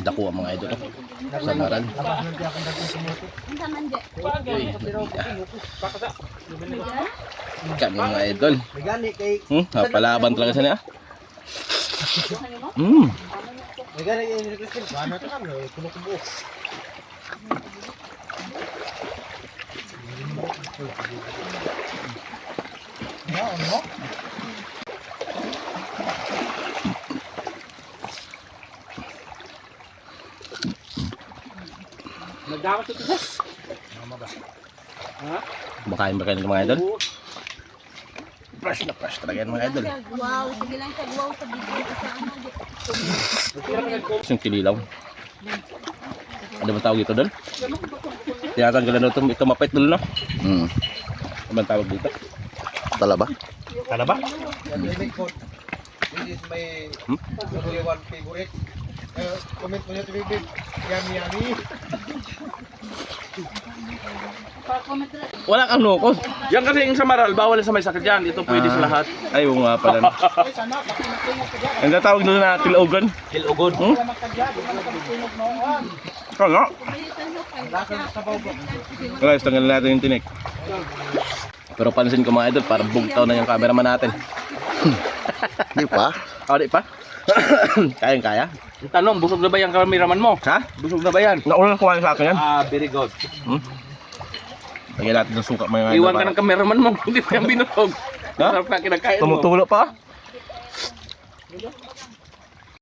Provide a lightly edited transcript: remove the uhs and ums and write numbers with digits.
Dako ang mga idol. Samaran. Kami mga idol. Palaban talaga siya niya. Nagdakas ito sa? Makain ba kayo ng mga idol? Fresh na fresh talaga yan mga idol. Wow, sige lang siya. Wow, sa bigyan ko sa ano. Yung kinilaw. Ano ba tawag ito doon? Tinatanggalan na ito mapait doon, no? Ano ba tawag dito? Talaba? Talaba? This is my number one favorite. Comment mo nyo ito, baby. Yummy, yummy. Wala kang nukos. Yan kasi yung samaral, bawal sa may sakit yan. Ito pwede sa lahat. Ay, oo nga pala. Ang tatawag doon na tilogan. Kilugod. Kala. Guys, tanggalin natin yung tinik. Pero pansin ko mga idol, parang bugtaw na yung cameraman natin. Di pa? Oh, di pa? Kayang-kaya? Yung tanong, busog na ba yung cameraman mo? Ha? Busog na ba yan? Nauna na kumain sa akin yan. Very good. Lagyan natin ng suka mga idol. Iwan ka ng cameraman mo, hindi pa yung binutog. Ha? Sarap na kinakain mo. Tumutulo pa?